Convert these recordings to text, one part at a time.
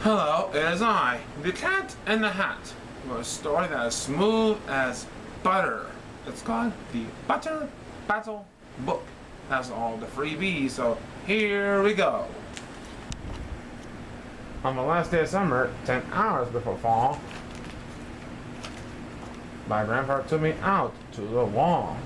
Hello, it is I, the Cat in the Hat, with a story that is smooth as butter. It's called the Butter Battle Book. That's all the freebies, so here we go. On the last day of summer, 10 hours before fall, my grandfather took me out to the wall.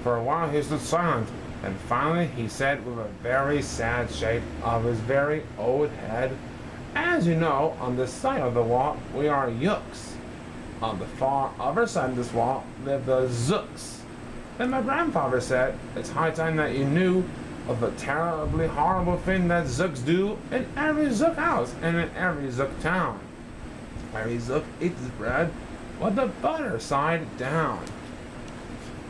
For a while he stood silent, and finally he said with a very sad shake of his very old head, "As you know, on this side of the wall we are Yooks. On the far other side of this wall live the Zooks." Then my grandfather said, "It's high time that you knew of the terribly horrible thing that Zooks do in every Zook house and in every Zook town. Every Zook eats his bread with the butter side down.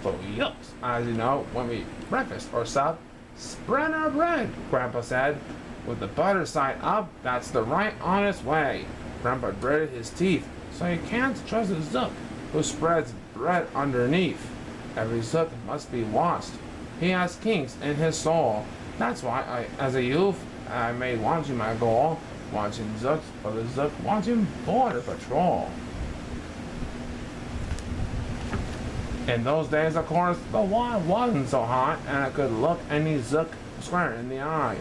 So Yooks, as you know, when we breakfast or sup, spread our bread," Grandpa said, "with the butter side up. That's the right honest way." Grandpa gritted his teeth, so you can't trust a Zook who spreads bread underneath. Every Zook must be watched. He has kinks in his soul. That's why as a youth, I made watching my goal. Watching Zooks for the Zook watching Border Patrol. In those days, of course, the wall wasn't so hot, and I could look any Zook square in the eye.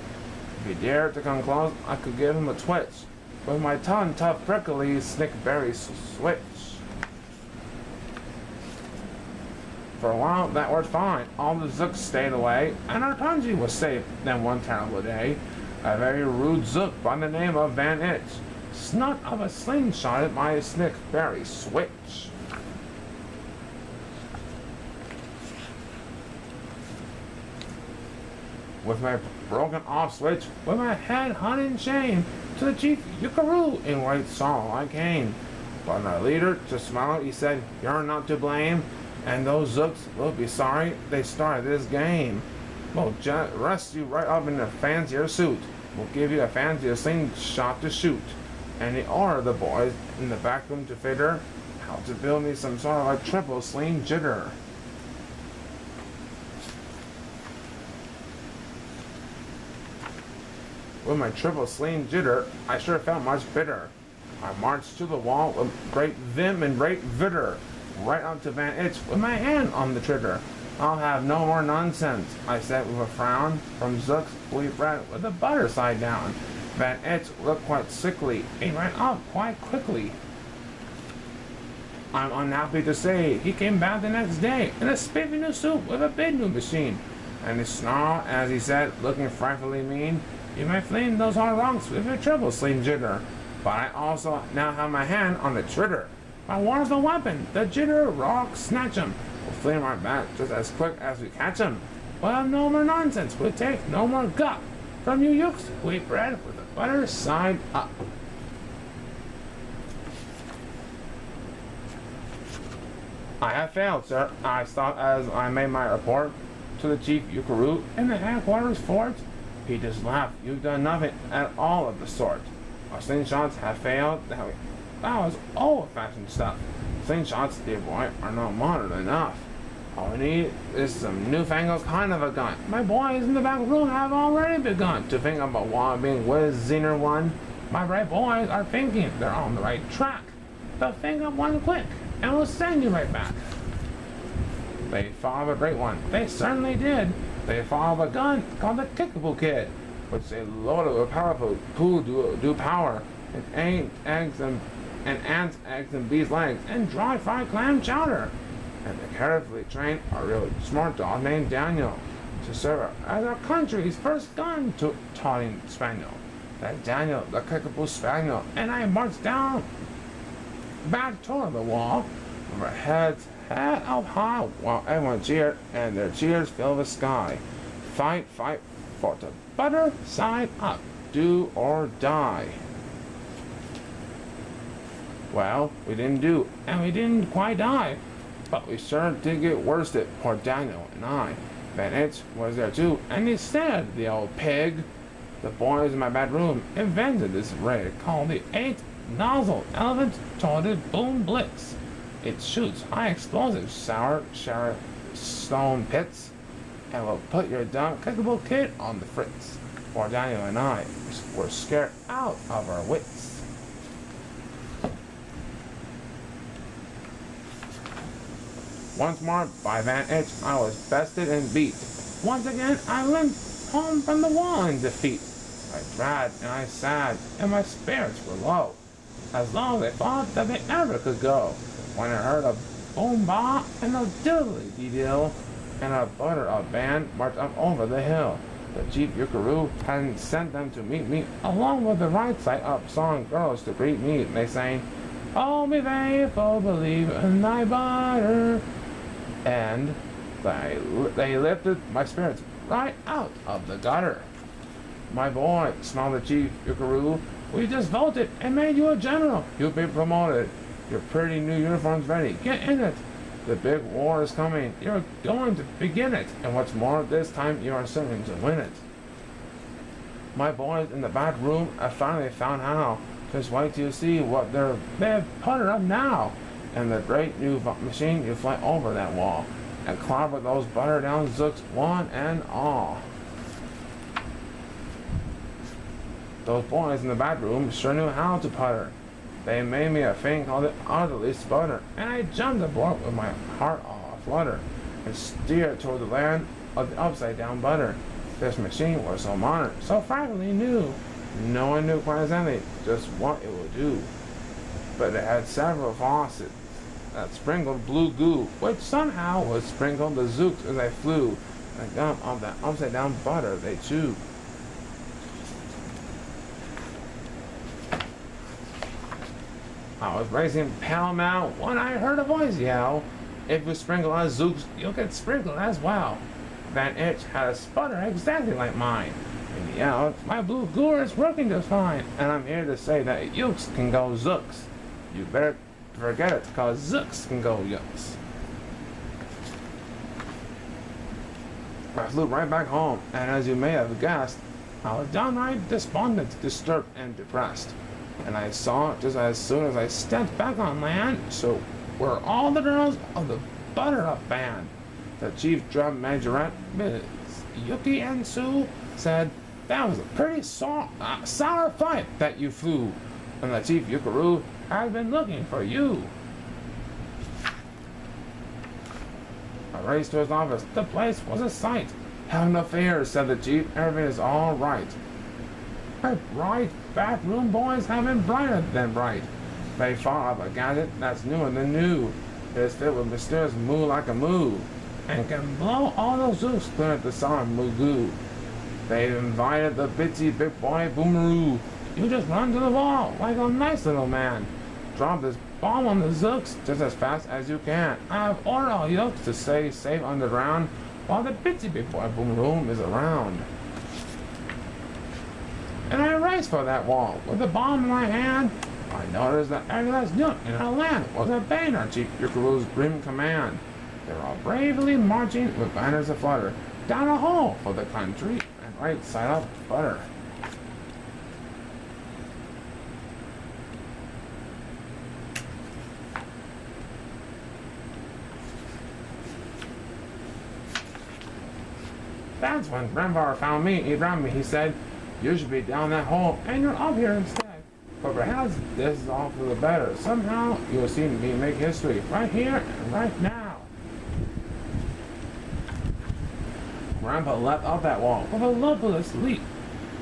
If he dared to come close, I could give him a twitch with my tongue tough, prickly, snickberry switch. For a while, that worked fine. All the Zooks stayed away, and our country was safe. Then one terrible day, a very rude Zook by the name of Van Itch snuck up a slingshot at my snickberry switch. With my broken off switch, with my head hung in shame, to the Chief Yuckaroo in white sorrow I came. But my leader just smiled, he said, "You're not to blame, and those Zooks will be sorry they started this game. We'll dress you right up in a fancier suit. We'll give you a fancier slingshot to shoot." And he ordered the boys in the back room to figure how to build me some sort of a triple sling jitter. With my triple sling jitter, I sure felt much bitter. I marched to the wall with great vim and great vigor, right up to Van Itch with my hand on the trigger. "I'll have no more nonsense," I said with a frown. From Zooks we bread with the butter side down. Van Itch looked quite sickly. He ran up quite quickly. I'm unhappy to say he came back the next day in a spiffy new suit with a big new machine. And he snarled as he said, looking frightfully mean, "You may fling those hard rocks with your triple sling jitter, but I also now have my hand on the trigger. My wonderful weapon, the jitter rock snatch 'em. We'll fling right back just as quick as we catch 'em. We'll have no more nonsense, we'll take no more guff from you Yooks who eat bread with the butter side up." "I have failed, sir," I thought as I made my report to the Chief Yuckaroo in the headquarters fort. He just laughed. "You've done nothing at all of the sort. Our slingshots have failed. That was old-fashioned stuff. Slingshots, dear boy, are not modern enough. All we need is some newfangled kind of a gun. My boys in the back room have already begun to think about being Whiz-Ziner one. My bright boys are thinking they're on the right track. They'll think of one quick, and we'll send you right back." They thought of a great one. They certainly did. They thought of a gun called the Kickapoo Kid, which they loaded with powerful do power, and ants, eggs, and bees' legs, and dry fried clam chowder. And they carefully trained a really smart dog named Daniel to serve as our country's first gun-toting spaniel. That Daniel, the Kickapoo Spaniel, and I marched down back toward the wall with our heads head up high while everyone cheered, and their cheers filled the sky. Fight, fight for the butter side up, do or die. Well, we didn't do, and we didn't quite die, but we sure did get worsted, poor Daniel and I. Van Itch was there too, and he said, the old pig. The boys in my bedroom invented this ray called the 8-nozzle elephant-toted boom blitz. It shoots high explosive sour stone pits and we'll put your dumb, kickable kid on the fritz. For Daniel and I were scared out of our wits. Once more, by Van Itch, I was bested and beat. Once again, I limped home from the wall in defeat. I dragged and I sad, and my spirits were low, as long as I thought that they ever could go. When I heard a boom ba and a diddly dee dill, and a butter up band marched up over the hill. The chief Yuckaroo hadn't sent them to meet me, along with the right side up song girls to greet me. They sang, "Oh, me faithful, believe in thy butter," and they lifted my spirits right out of the gutter. "My boy," smiled the chief Yuckaroo, "we just voted and made you a general. You've been promoted. Your pretty new uniform's ready. Get in it. The big war is coming. You're going to begin it. And what's more, this time you are certain to win it." My boys in the back room have finally found how. Just wait till you see what they've puttered up now. And the great new machine, you fly over that wall and clobber those butter down zooks one and all. Those boys in the back room sure knew how to putter. They made me a thing called the utterly sputter, and I jumped aboard with my heart all aflutter, and steered toward the land of the upside-down butter. This machine was so modern, so frightfully new. No one knew quite exactly just what it would do. But it had several faucets that sprinkled blue goo, which somehow would sprinkle the zooks as they flew, and gum of that upside-down butter they chewed. I was racing pell-mell when I heard a voice yell, "If you sprinkle as zooks, you'll get sprinkled as well." Van Itch had a sputter exactly like mine, and he yelled, "My blue goo is working just fine, and I'm here to say that yooks can go zooks. You better forget it, cause zooks can go yooks." I flew right back home, and as you may have guessed, I was downright despondent, disturbed, and depressed. And I saw, just as soon as I stepped back on land, so were all the girls of the Butter-Up Band. The chief drum majorette, Miss Yuki and Sue, said, "That was a pretty sour fight that you flew, and the chief Yuckaroo has been looking for you." I raced to his office. The place was a sight. "Have no fear," said the chief. "Everything is all right. My bright bathroom boys have been brighter than bright. They thought up a gadget that's newer than new. It is filled with mysterious moo like a moo, and can blow all those zooks clear at the sound moo goo. They've invited the bitsy big boy Boomeroo. You just run to the wall like a nice little man. Drop this bomb on the zooks just as fast as you can. I have ordered all yokes to stay safe underground while the bitsy big boy Boomeroo is around." And I raced for that wall with the bomb in my hand. I noticed that every last nook in our land was obeying our chief Yuckaroo's grim command. They were all bravely marching with banners aflutter down a hole for the country and right side up butter. That's when Grandpa found me. He grabbed me. He said, "You should be down that hole, and you're up here instead. But perhaps this is all for the better. Somehow you'll see me make history right here and right now." Grandpa leapt up that wall with a lupulous leap,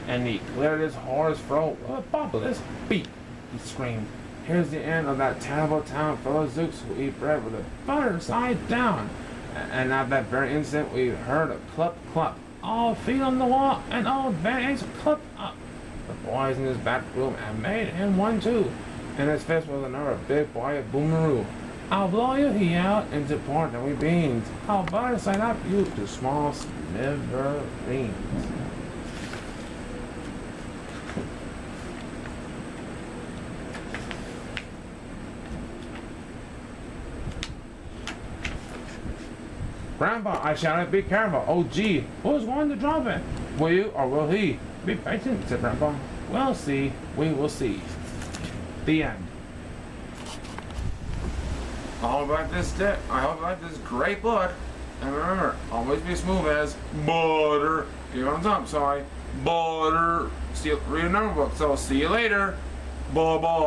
and he cleared his hoarse throat with a bubbleless beat. He screamed, "Here's the end of that terrible town full of zooks who eat bread with the butter side down." And at that very instant we heard a clup clup. All feet on the wall, and old Van Itch clupped up. The boys in his back room had made him one too. In his fist was another big boy of Boomeroo. "I'll blow you," he yelled, "into portary beans. I'll butter side up you to small smithereens." "Grandpa," I shouted, "be careful. Oh, gee, who's going to drop it? Will you or will he?" "Be patient," said Grandpa. "We'll see. We will see." The end. I hope you like this great book, And remember, always be smooth as butter. Keep on top. So I butter. Read a number book. So see you later. Bye bye.